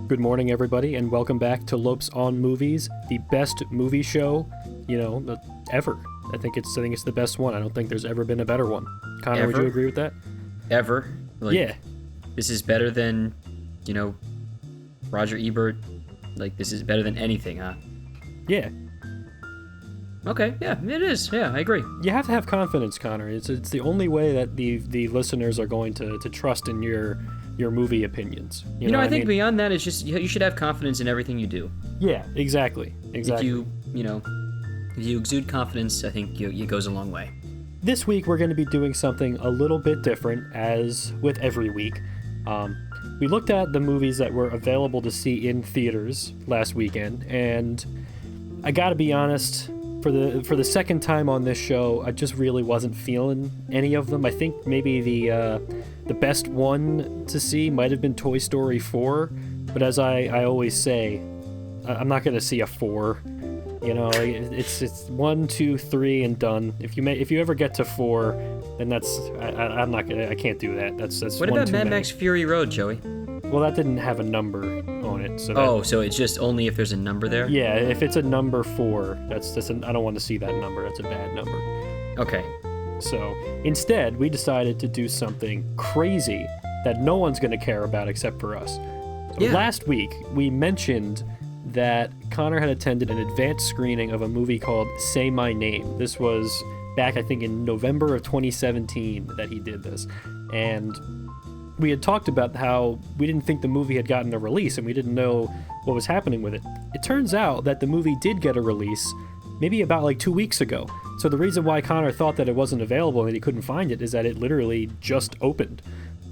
Good morning, everybody, and welcome back to Lopes on Movies, the best movie show, ever. I think it's the best one. I don't think there's ever been a better one. Connor, would you agree with that? Ever? Yeah. This is better than, Roger Ebert. This is better than anything, huh? Yeah. Okay, yeah, it is. Yeah, I agree. You have to have confidence, Connor. It's the only way that the listeners are going to trust in your movie opinions. I think beyond that, it's just you should have confidence in everything you do. Yeah, exactly. If you exude confidence, I think it goes a long way. This week, we're going to be doing something a little bit different, as with every week. We looked at the movies that were available to see in theaters last weekend, and I gotta be honest, for the second time on this show, I just really wasn't feeling any of them. I think maybe the best one to see might have been Toy Story 4, but as I always say, I'm not going to see a 4. It's 1, 2, 3 and done. If you ever get to 4, then I can't do that. That's what about Mad Max Fury Road, Joey? Well, that didn't have a number on it. So so it's just only if there's a number there? Yeah, if it's a number 4, I don't want to see that number. That's a bad number. Okay. So instead, we decided to do something crazy that no one's going to care about except for us. So Last week, we mentioned that Connor had attended an advanced screening of a movie called Say My Name. This was back, I think, in November of 2017 that he did this. And we had talked about how we didn't think the movie had gotten a release and we didn't know what was happening with it. It turns out that the movie did get a release maybe about 2 weeks ago. So the reason why Connor thought that it wasn't available and that he couldn't find it is that it literally just opened.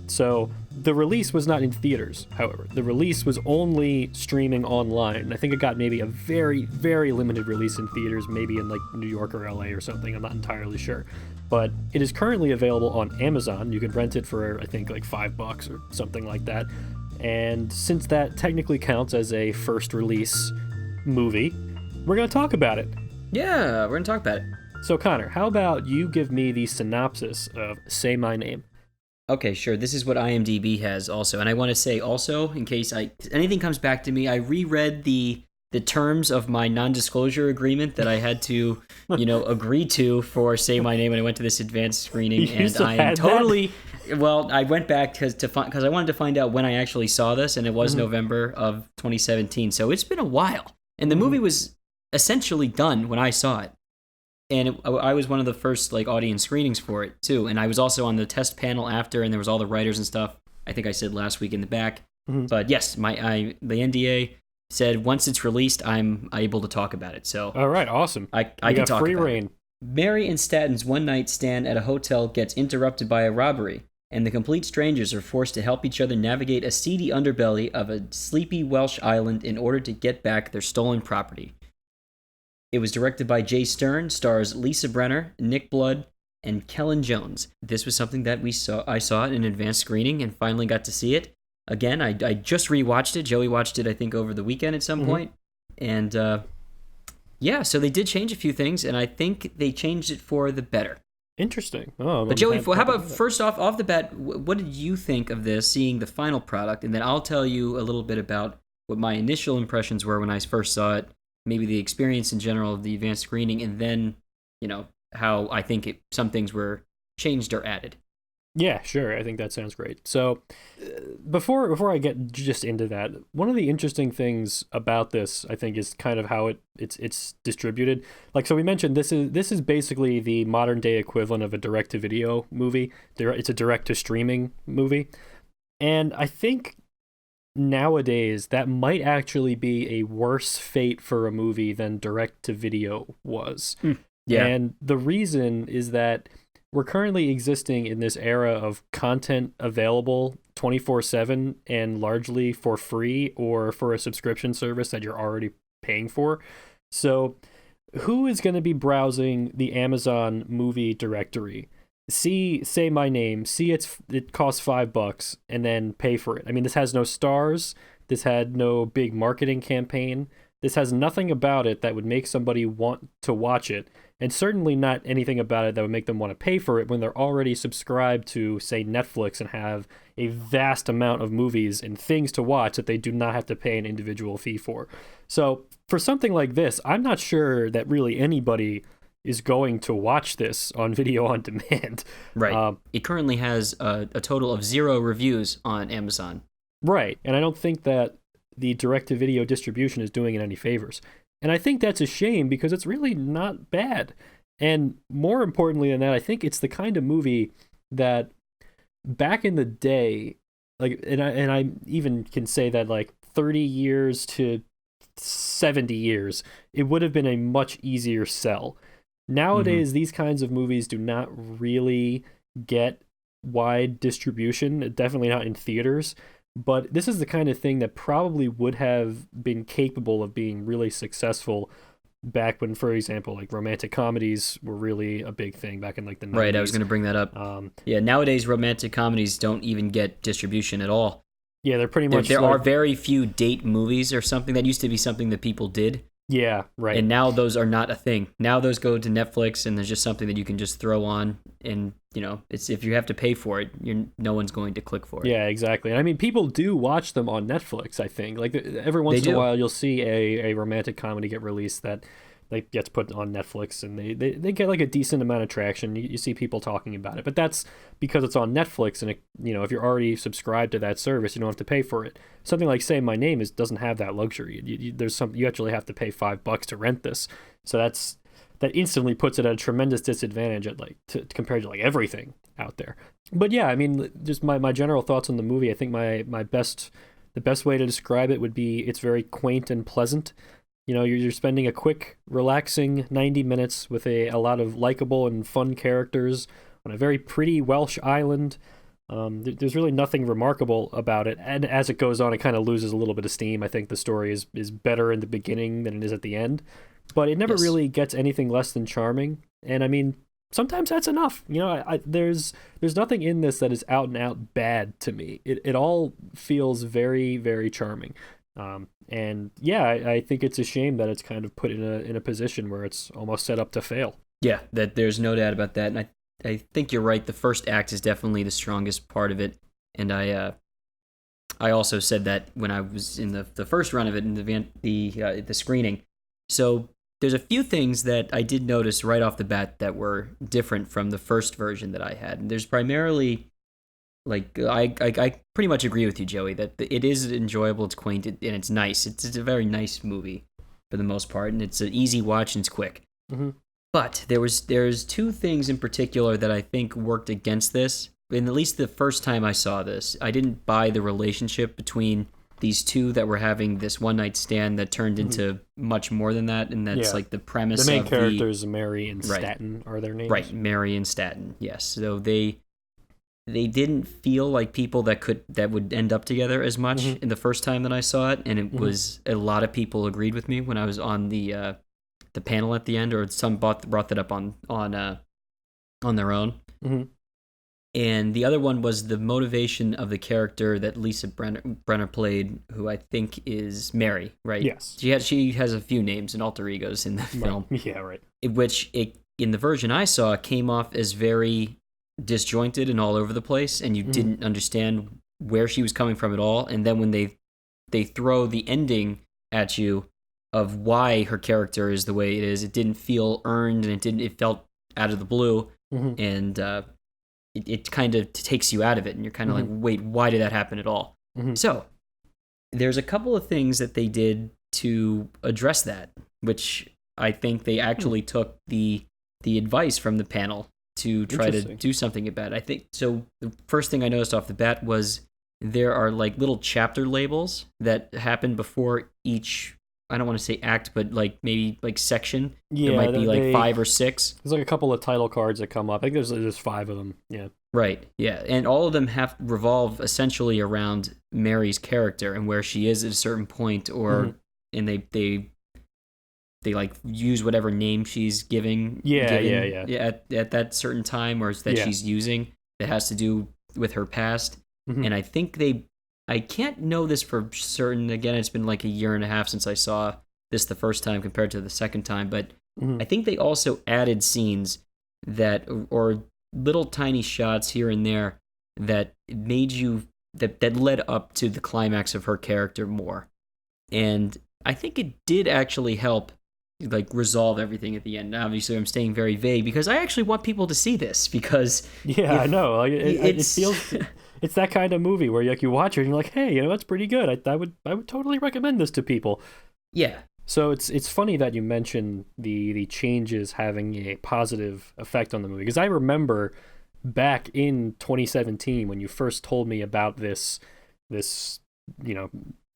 So the release was not in theaters, however. The release was only streaming online. I think it got maybe a very, very limited release in theaters, maybe in New York or LA or something. I'm not entirely sure. But it is currently available on Amazon. You can rent it for, I think, $5 or something like that. And since that technically counts as a first release movie, we're going to talk about it. Yeah, we're going to talk about it. So, Connor, how about you give me the synopsis of Say My Name? Okay, sure. This is what IMDb has also. And I want to say also, in case anything comes back to me, I reread the terms of my non-disclosure agreement that I had to, agree to for Say My Name when I went to this advanced screening. And I am totally... Well, I went back because I wanted to find out when I actually saw this, and it was November of 2017. So it's been a while. And the movie was essentially done when I saw it. And I was one of the first audience screenings for it too, and I was also on the test panel after, and there was all the writers and stuff. I think I said last week in the back, but yes, the NDA said once it's released, I'm able to talk about it. So all right, awesome. I can talk free reign. It. Mary and Stanton's one-night stand at a hotel gets interrupted by a robbery, and the complete strangers are forced to help each other navigate a seedy underbelly of a sleepy Welsh island in order to get back their stolen property. It was directed by Jay Stern, stars Lisa Brenner, Nick Blood, and Kellen Jones. This was something that I saw it in advanced screening and finally got to see it. Again, I just rewatched it. Joey watched it, I think, over the weekend at some point. And so they did change a few things, and I think they changed it for the better. Interesting. Oh, but Joey, how about first off the bat, what did you think of this, seeing the final product? And then I'll tell you a little bit about what my initial impressions were when I first saw it, maybe the experience in general of the advanced screening, and then, how I think some things were changed or added. Yeah, sure. I think that sounds great. So before I get just into that, one of the interesting things about this, I think, is kind of how it's distributed. So we mentioned this is basically the modern day equivalent of a direct-to-video movie. It's a direct-to-streaming movie. And I think nowadays that might actually be a worse fate for a movie than direct-to-video was. Yeah. And the reason is that we're currently existing in this era of content available 24/7 and largely for free or for a subscription service that you're already paying for. So who is going to be browsing the Amazon movie directory? Say My Name, it costs $5 and then pay for it. I mean, this has no stars. This had no big marketing campaign. This has nothing about it that would make somebody want to watch it. and certainly not anything about it that would make them want to pay for it when they're already subscribed to, say, Netflix and have a vast amount of movies and things to watch that they do not have to pay an individual fee for. So for something like this, I'm not sure that really anybody is going to watch this on video on demand. Right. It currently has a total of 0 reviews on Amazon. Right. And I don't think that the direct-to-video distribution is doing it any favors. And I think that's a shame because it's really not bad. And more importantly than that, I think it's the kind of movie that back in the day, like, and I even can say that like 30 years to 70 years, it would have been a much easier sell. Nowadays, these kinds of movies do not really get wide distribution, definitely not in theaters. But this is the kind of thing that probably would have been capable of being really successful back when, for example, like romantic comedies were really a big thing back in like the 90s. Right, I was going to bring that up. Yeah, nowadays romantic comedies don't even get distribution at all. Yeah, they're pretty much... There are very few date movies or something. That used to be something that people did. Yeah, right. And now those are not a thing. Now those go to Netflix, and there's just something that you can just throw on, and it's if you have to pay for it, no one's going to click for it. Yeah, exactly. And I mean, people do watch them on Netflix. I think like every once in a while, you'll see a romantic comedy get released that like gets put on Netflix, and they get like a decent amount of traction. You see people talking about it, but that's because it's on Netflix, and if you're already subscribed to that service, you don't have to pay for it. Something like Say My Name doesn't have that luxury. You actually have to pay $5 to rent this, so that instantly puts it at a tremendous disadvantage at compared to like everything out there. But yeah, I mean, just my general thoughts on the movie. I think the best way to describe it would be it's very quaint and pleasant. You're spending a quick, relaxing 90 minutes with a lot of likable and fun characters on a very pretty Welsh island. There's really nothing remarkable about it, and as it goes on, it kind of loses a little bit of steam. I think the story is better in the beginning than it is at the end, but it never really gets anything less than charming. And I mean, sometimes that's enough. There's nothing in this that is out and out bad to me. It all feels very, very charming. And yeah, I think it's a shame that it's kind of put in a position where it's almost set up to fail. Yeah, that there's no doubt about that. And I think you're right. The first act is definitely the strongest part of it. And I also said that when I was in the first run of it in the screening. So there's a few things that I did notice right off the bat that were different from the first version that I had. And there's primarily, like, I pretty much agree with you, Joey, that it is enjoyable, it's quaint, and it's nice. It's a very nice movie for the most part, and it's an easy watch and it's quick. Mm-hmm. But there's two things in particular that I think worked against this. And at least the first time I saw this, I didn't buy the relationship between these two that were having this one-night stand that turned into much more than that, and that's like the premise of the main characters, Mary and Staten, are their names? Right, Mary and Staten, yes. So they didn't feel like people that would end up together as much in the first time that I saw it, and it was a lot of people agreed with me when I was on the panel at the end, or some brought that up on their own. Mm-hmm. And the other one was the motivation of the character that Lisa Brenner played, who I think is Mary, right? Yes. She has a few names and alter egos in the film. Yeah, right. Which in the version I saw came off as very disjointed and all over the place, and you didn't understand where she was coming from at all. And then when they throw the ending at you of why her character is the way it is, it didn't feel earned, and it felt out of the blue, and it kind of takes you out of it, and you're kind of like, wait, why did that happen at all? So there's a couple of things that they did to address that, which I think they actually took the advice from the panel to try to do something about it. I think so. The first thing I noticed off the bat was there are like little chapter labels that happen before each, I don't want to say act, but like maybe like section. Yeah, there might be like 5 or 6. There's like a couple of title cards that come up. I think there's 5 of them. Yeah. Right. Yeah, and all of them revolve essentially around Mary's character and where she is at a certain point, or and they like use whatever name she's given at that certain time, or that she's using that has to do with her past. And I think I can't know this for certain. Again, it's been like a year and a half since I saw this the first time compared to the second time, but I think they also added scenes that, or little tiny shots here and there that made you, that led up to the climax of her character more. And I think it did actually help like resolve everything at the end. Obviously, I'm staying very vague because I actually want people to see this because I know, like it feels it's that kind of movie where you watch it and you're like, hey, that's pretty good. I would totally recommend this to people. Yeah. So it's funny that you mentioned the changes having a positive effect on the movie, because I remember back in 2017 when you first told me about this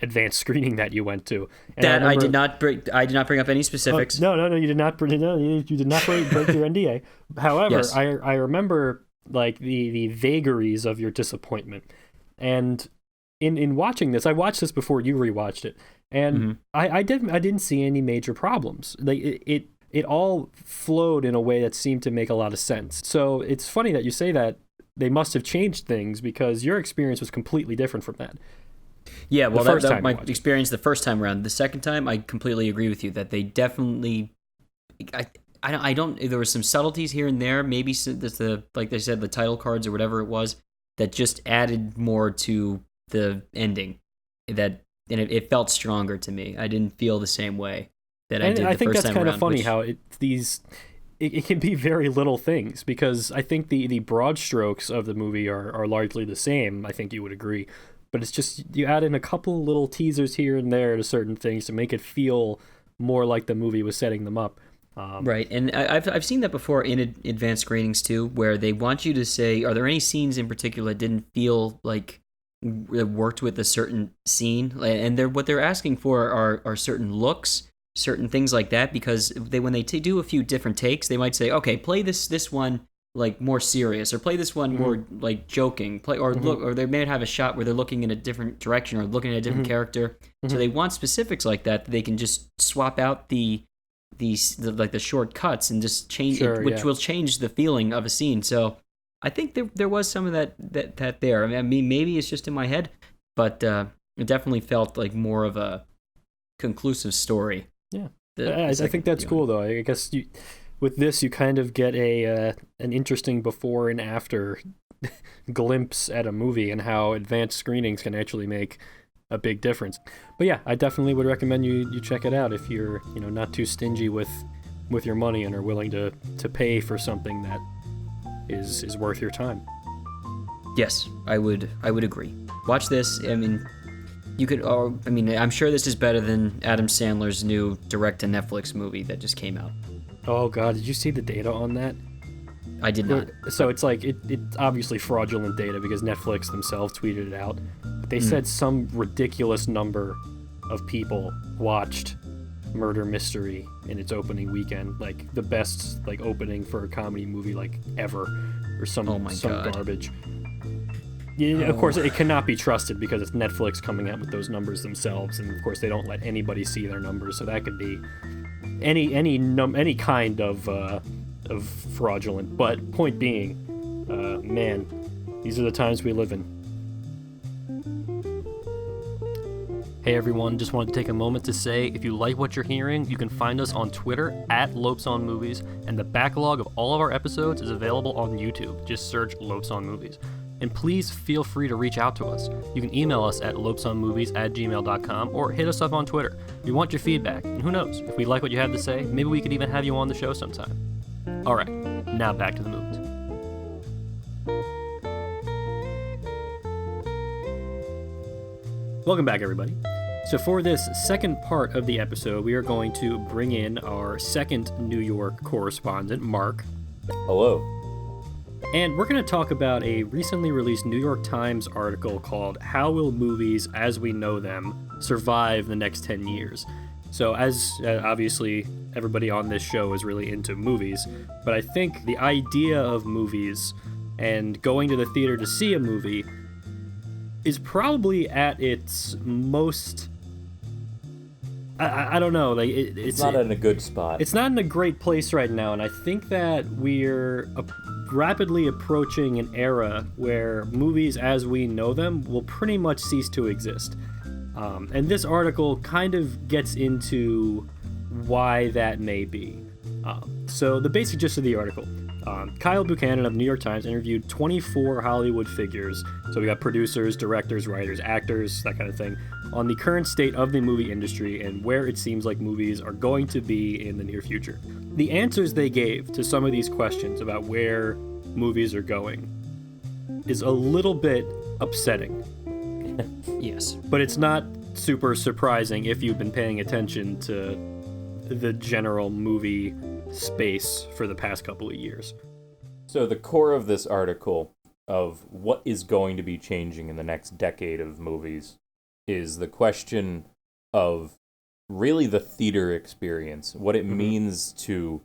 advanced screening that you went to. And that I did not bring up any specifics. No, you did not. No, you did not break your NDA. However, yes. I remember like the vagaries of your disappointment, and in watching this, I watched this before you rewatched it, and I didn't see any major problems. Like it all flowed in a way that seemed to make a lot of sense. So it's funny that you say that they must have changed things, because your experience was completely different from that. Yeah, well, that was my experience the first time around. The second time, I completely agree with you that they definitely, I don't. There were some subtleties here and there. Maybe like they said, the title cards or whatever it was that just added more to the ending. And it felt stronger to me. I didn't feel the same way that I did the first time around. I think that's kind of funny how it can be very little things, because I think the broad strokes of the movie are largely the same. I think you would agree. But it's just, you add in a couple little teasers here and there to certain things to make it feel more like the movie was setting them up. Right, and I've seen that before in advanced screenings too, where they want you to say, are there any scenes in particular that didn't feel like it worked with a certain scene? And what they're asking for are certain looks, certain things like that, because when they do a few different takes, they might say, okay, play this one like more serious, or play this one more like joking, or they may have a shot where they're looking in a different direction or looking at a different character. So they want specifics like that they can just swap out the short cuts and just change it, which will change the feeling of a scene. So I think there was some of that there. I mean, maybe it's just in my head, but it definitely felt like more of a conclusive story. Yeah, I think that's cool though. I guess with this, you kind of get an interesting before and after glimpse at a movie, and how advanced screenings can actually make a big difference. But yeah, I definitely would recommend you check it out if you're not too stingy with your money and are willing to pay for something that is worth your time. Yes, I would agree. Watch this. I mean, you could. I'm sure this is better than Adam Sandler's new direct-to-Netflix movie that just came out. Oh God, did you see the data on that? I did not. So it's like it's obviously fraudulent data, because Netflix themselves tweeted it out. But they said some ridiculous number of people watched Murder Mystery in its opening weekend, like the best opening for a comedy movie ever, or some garbage. Yeah, of course it cannot be trusted because it's Netflix coming out with those numbers themselves, and of course they don't let anybody see their numbers, so that could be any kind of fraudulent. But point being, man, these are the times we live in. Hey everyone, just wanted to take a moment to say, if you like what you're hearing, you can find us on Twitter @LopesOnMovies, and the backlog of all of our episodes is available on YouTube. Just search Lopes on Movies. And please feel free to reach out to us. You can email us at lopesonmovies@gmail.com or hit us up on Twitter. We want your feedback, and who knows, if we like what you have to say, maybe we could even have you on the show sometime. Alright, now back to the movies. Welcome back, everybody. So for this second part of the episode, we are going to bring in our second New York correspondent, Mark. Hello. And we're going to talk about a recently released New York Times article called "How Will Movies as We Know Them Survive the Next 10 Years?" So as obviously everybody on this show is really into movies, but I think the idea of movies and going to the theater to see a movie is probably at its most... I don't know. It's not in a good spot. It's not in a great place right now, and I think that we're rapidly approaching an era where movies as we know them will pretty much cease to exist. And this article kind of gets into why that may be. So the basic gist of the article. Kyle Buchanan of New York Times interviewed 24 Hollywood figures, so we got producers, directors, writers, actors, that kind of thing, on the current state of the movie industry and where it seems like movies are going to be in the near future. The answers they gave to some of these questions about where movies are going is a little bit upsetting. Yes. But it's not super surprising if you've been paying attention to the general movie space for the past couple of years. So the core of this article of what is going to be changing in the next decade of movies is the question of really the theater experience, what it means to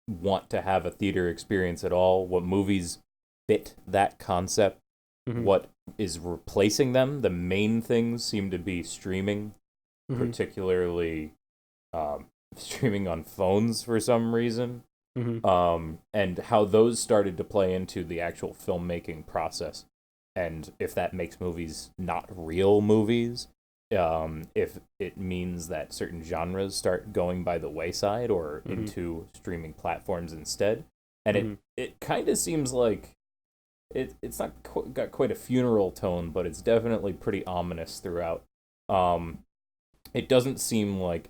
want to have a theater experience at all, what movies fit that concept, what is replacing them. The main things seem to be streaming, particularly streaming on phones for some reason, and how those started to play into the actual filmmaking process, and if that makes movies not real movies, if it means that certain genres start going by the wayside or into streaming platforms instead. And it kind of seems like it's not got quite a funeral tone, but it's definitely pretty ominous throughout. It doesn't seem like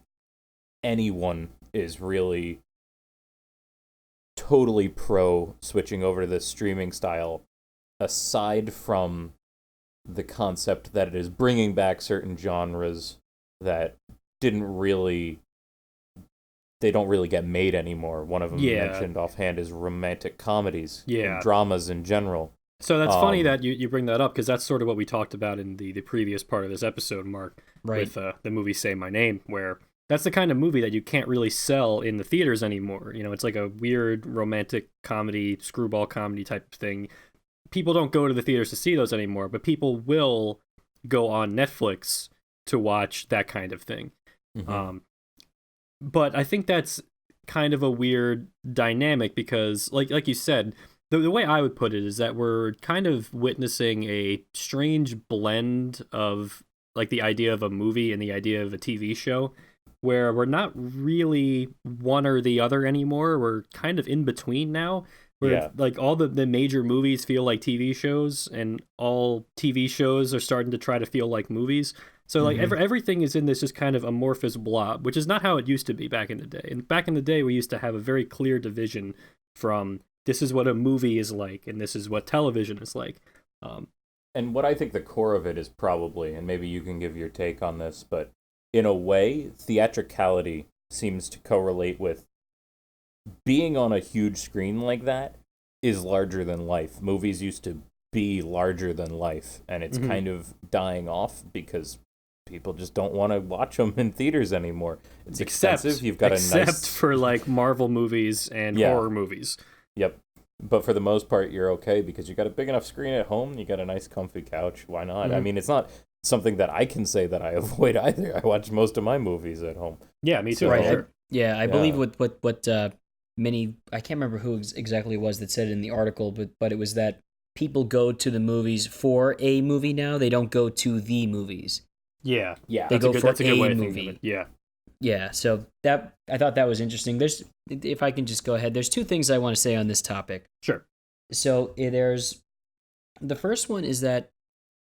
anyone is really totally pro switching over to this streaming style, aside from the concept that it is bringing back certain genres that they don't really get made anymore. One of them mentioned offhand is romantic comedies, and dramas in general. So that's funny that you bring that up, because that's sort of what we talked about in the previous part of this episode, Mark, with the movie Say My Name, where that's the kind of movie that you can't really sell in the theaters anymore. You know, it's like a weird romantic comedy, screwball comedy type of thing. People don't go to the theaters to see those anymore, but people will go on Netflix to watch that kind of thing. But I think that's kind of a weird dynamic because, like you said, the way I would put it is that we're kind of witnessing a strange blend of like the idea of a movie and the idea of a TV show, where we're not really one or the other anymore. We're kind of in between now. Where like all the major movies feel like TV shows, and all TV shows are starting to try to feel like movies. So like everything is in this just kind of amorphous blob, which is not how it used to be back in the day. And back in the day, we used to have a very clear division from this is what a movie is like, and this is what television is like. And what I think the core of it is probably, and maybe you can give your take on this, but in a way, theatricality seems to correlate with being on a huge screen like that is larger than life. Movies used to be larger than life, and it's kind of dying off because people just don't want to watch them in theaters anymore. It's expensive. You've got except for like Marvel movies and horror movies. Yep. But for the most part, you're okay because you got a big enough screen at home. You got a nice, comfy couch. Why not? I mean, it's not something that I can say that I avoid either. I watch most of my movies at home. Yeah, me too. So, right. I believe what many, I can't remember who exactly it was that said it in the article, but it was that people go to the movies for a movie now. They don't go to the movies. Yeah. They go for a way movie. Yeah. Yeah, so that I thought that was interesting. If I can just go ahead, there's two things I want to say on this topic. Sure. So there's the first one is that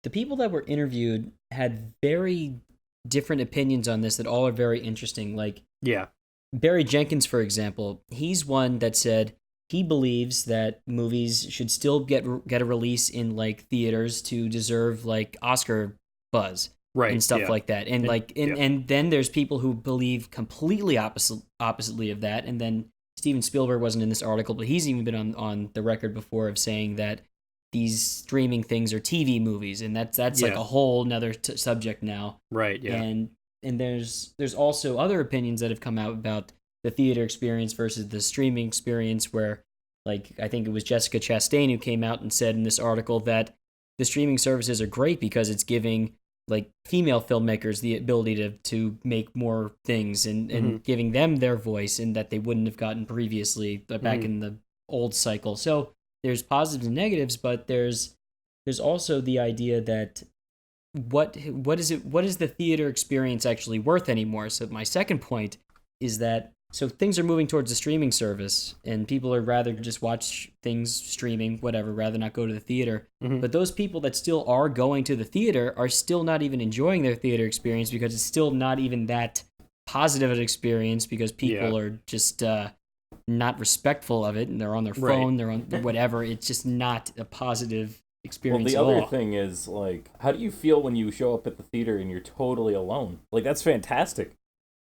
the people that were interviewed had very different opinions on this that all are very interesting. Like Barry Jenkins, for example, he's one that said he believes that movies should still get a release in like theaters to deserve like Oscar buzz. Right, and stuff like that, and and then there's people who believe completely oppositely of that, and then Steven Spielberg wasn't in this article, but he's even been on the record before of saying that these streaming things are TV movies, and that's like a whole nother subject now. Right. Yeah. And there's also other opinions that have come out about the theater experience versus the streaming experience, where like I think it was Jessica Chastain who came out and said in this article that the streaming services are great because it's giving like female filmmakers the ability to make more things and giving them their voice and that they wouldn't have gotten previously back in the old cycle. So there's positives and negatives, but there's also the idea that what is the theater experience actually worth anymore? So my second point is that So things are moving towards a streaming service, and people are rather just watch things streaming, whatever, rather not go to the theater. Mm-hmm. But those people that still are going to the theater are still not even enjoying their theater experience because it's still not even that positive an experience because people are just not respectful of it, and they're on their phone, they're on whatever. It's just not a positive experience. Well, the other thing is, like, how do you feel when you show up at the theater and you're totally alone? Like, that's fantastic.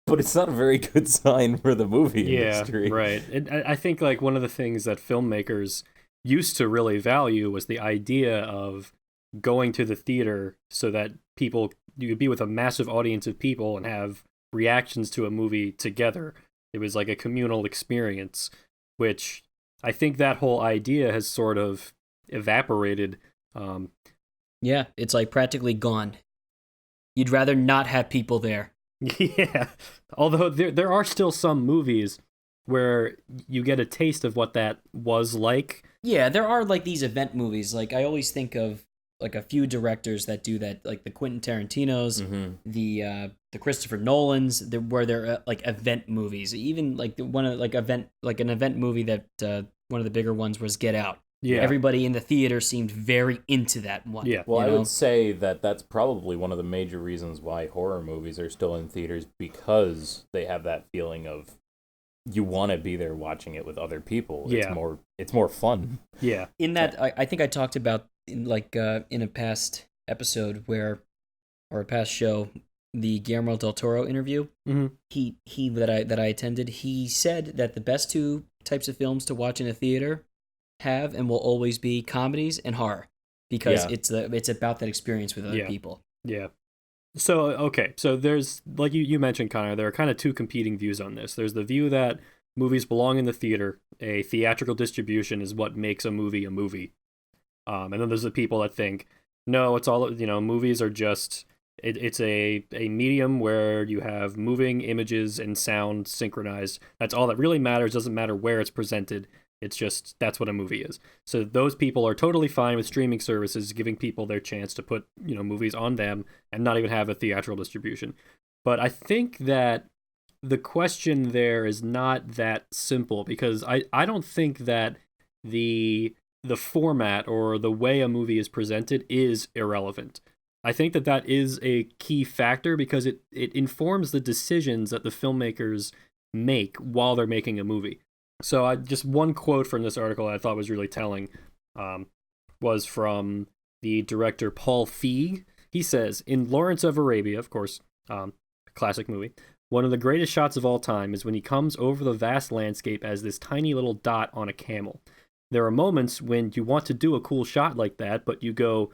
But it's not a very good sign for the movie industry. Yeah, right. I think like one of the things that filmmakers used to really value was the idea of going to the theater so that you could be with a massive audience of people and have reactions to a movie together. It was like a communal experience, which I think that whole idea has sort of evaporated. Yeah, it's like practically gone. You'd rather not have people there. Yeah, although there are still some movies where you get a taste of what that was like. Yeah, there are like these event movies. Like I always think of like a few directors that do that, like the Quentin Tarantinos, the Christopher Nolans, where they're like event movies. Even like an event movie that one of the bigger ones was Get Out. Yeah. Everybody in the theater seemed very into that one. Yeah. Well, I would say that that's probably one of the major reasons why horror movies are still in theaters, because they have that feeling of you want to be there watching it with other people. Yeah. It's more fun. Yeah. In that, I think I talked about in a past episode or a past show, the Guillermo del Toro interview. Mm-hmm. He that I attended. He said that the best two types of films to watch in a theater have and will always be comedies and horror, because it's about that experience with other people. Yeah. So, okay. So there's, like you mentioned, Connor, there are kind of two competing views on this. There's the view that movies belong in the theater. A theatrical distribution is what makes a movie a movie. And then there's the people that think, no, it's all, movies are just, it's a medium where you have moving images and sound synchronized. That's all that really matters. Doesn't matter where it's presented. It's just, that's what a movie is. So those people are totally fine with streaming services giving people their chance to put, movies on them and not even have a theatrical distribution. But I think that the question there is not that simple, because I don't think that the format or the way a movie is presented is irrelevant. I think that is a key factor, because it informs the decisions that the filmmakers make while they're making a movie. So just one quote from this article that I thought was really telling was from the director Paul Feig. He says, in Lawrence of Arabia, of course, classic movie, one of the greatest shots of all time is when he comes over the vast landscape as this tiny little dot on a camel. There are moments when you want to do a cool shot like that, but you go,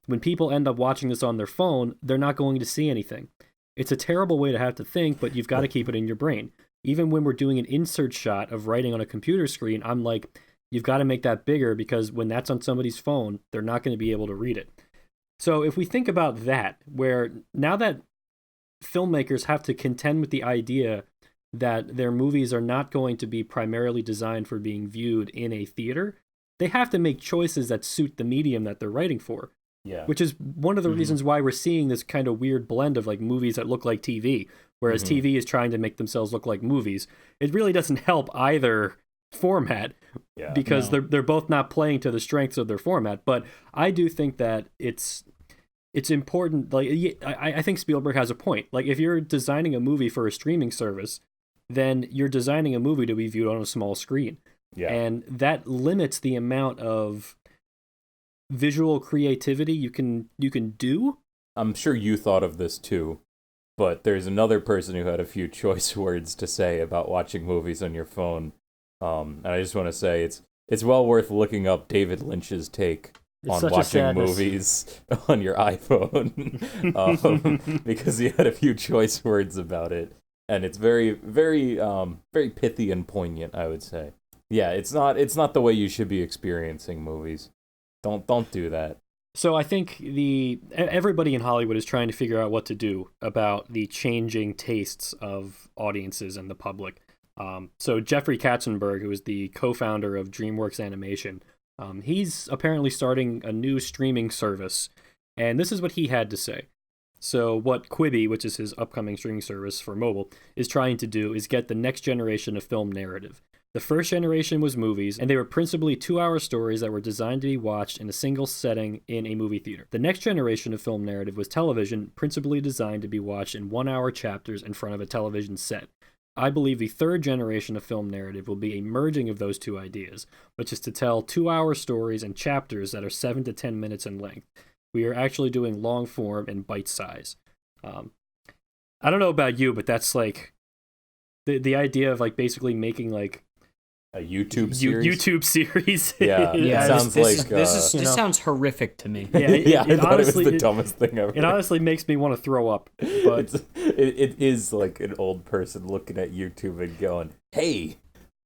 when people end up watching this on their phone, they're not going to see anything. It's a terrible way to have to think, but you've got to keep it in your brain. Even when we're doing an insert shot of writing on a computer screen, I'm like, you've got to make that bigger, because when that's on somebody's phone, they're not going to be able to read it. So if we think about that, where now that filmmakers have to contend with the idea that their movies are not going to be primarily designed for being viewed in a theater, they have to make choices that suit the medium that they're writing for. Yeah. Which is one of the reasons why we're seeing this kind of weird blend of like movies that look like TV, whereas TV is trying to make themselves look like movies. It really doesn't help either format, because they're both not playing to the strengths of their format. But I do think that it's important. Like I think Spielberg has a point. Like if you're designing a movie for a streaming service, then you're designing a movie to be viewed on a small screen. Yeah. And that limits the amount of visual creativity you can do. I'm sure you thought of this too, but there's another person who had a few choice words to say about watching movies on your phone. And I just want to say it's well worth looking up David Lynch's take on watching movies on your iPhone, because he had a few choice words about it, and it's very, very, very pithy and poignant, I would say. Yeah, it's not the way you should be experiencing movies. Don't do that. So I think everybody in Hollywood is trying to figure out what to do about the changing tastes of audiences and the public. So Jeffrey Katzenberg, who is the co-founder of DreamWorks Animation, he's apparently starting a new streaming service, and this is what he had to say. So what Quibi, which is his upcoming streaming service for mobile, is trying to do is get the next generation of film narrative. The first generation was movies, and they were principally 2-hour stories that were designed to be watched in a single setting in a movie theater. The next generation of film narrative was television, principally designed to be watched in 1-hour chapters in front of a television set. I believe the third generation of film narrative will be a merging of those two ideas, which is to tell 2-hour stories and chapters that are 7 to 10 minutes in length. We are actually doing long form and bite size. I don't know about you, but that's like the idea of like basically making like a YouTube series. YouTube series. Yeah, Yeah, sounds this like this sounds horrific to me. Yeah, I thought it was the dumbest thing ever. It honestly makes me want to throw up. But it is like an old person looking at YouTube and going, "Hey,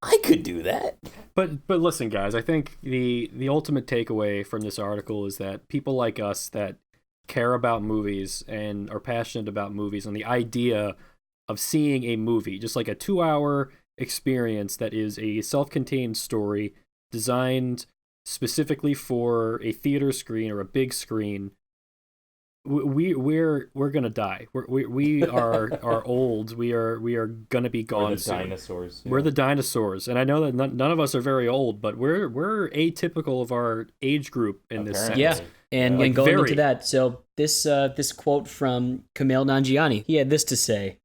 I could do that." But listen, guys, I think the ultimate takeaway from this article is that people like us that care about movies and are passionate about movies and the idea of seeing a movie, just like a 2-hour experience that is a self-contained story designed specifically for a theater screen or a big screen. We're gonna die. We are old. We are gonna be gone. We're the soon. dinosaurs. We're the dinosaurs, and I know that none of us are very old, but we're atypical of our age group in this sense. Yeah, and Like going very. into that, so this quote from Kumail Nanjiani, he had this to say: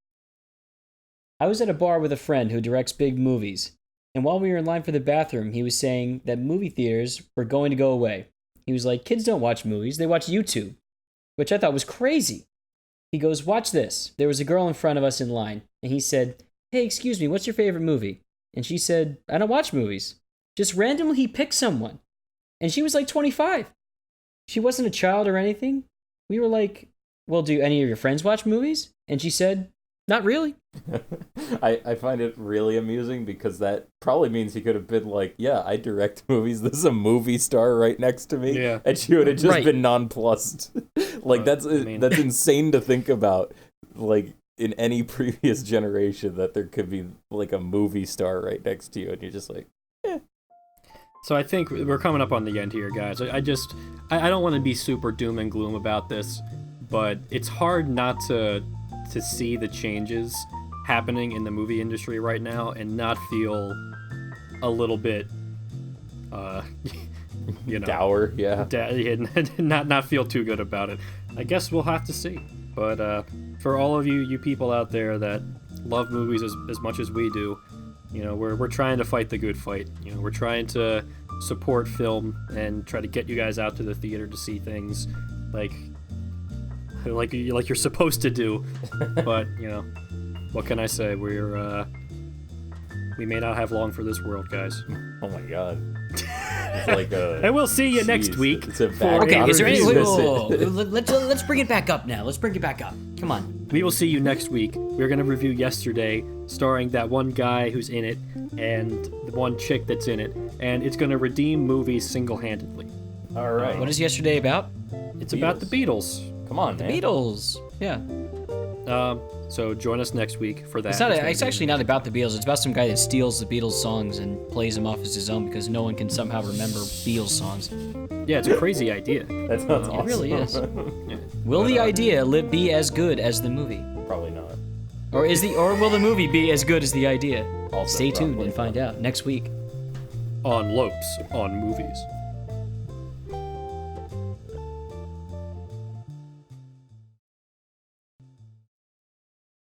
"I was at a bar with a friend who directs big movies, and while we were in line for the bathroom, he was saying that movie theaters were going to go away. He was like, kids don't watch movies, they watch YouTube. Which I thought was crazy. He goes, watch this. There was a girl in front of us in line, and he said, hey, excuse me, what's your favorite movie? And she said, I don't watch movies. Just randomly he picked someone. And she was like 25. She wasn't a child or anything. We were like, well, do any of your friends watch movies? And she said, not really. I find it really amusing because that probably means he could have been like, yeah, I direct movies. This is a movie star right next to me. Yeah. And she would have just Right. been nonplussed. Like, that's insane to think about. Like, in any previous generation that there could be like a movie star right next to you. And you're just like, So I think we're coming up on the end here, guys. I don't want to be super doom and gloom about this, but it's hard not to see the changes happening in the movie industry right now and not feel a little bit, dour, yeah. Not feel too good about it. I guess we'll have to see. But for all of you people out there that love movies as much as we do, we're trying to fight the good fight. We're trying to support film and try to get you guys out to the theater to see things like you're supposed to do. But what can I say? We may not have long for this world, guys. Oh my god. It's like and we'll see you next week. It's a Okay, is there any... Wait, Let's bring it back up now. Let's bring it back up. Come on. We will see you next week. We're going to review Yesterday, starring that one guy who's in it and the one chick that's in it. And it's going to redeem movies single-handedly. All right. What is Yesterday about? It's about the Beatles. Come on, man. Beatles. Yeah. So join us next week for that. It's actually not about the Beatles. It's about some guy that steals the Beatles songs and plays them off as his own because no one can somehow remember Beatles songs. Yeah, it's a crazy idea. That sounds awesome. It really is. Yeah. Will the idea be as good as the movie? Probably not. Or will the movie be as good as the idea? Also Stay tuned probably and find out next week. On Lopes on Movies.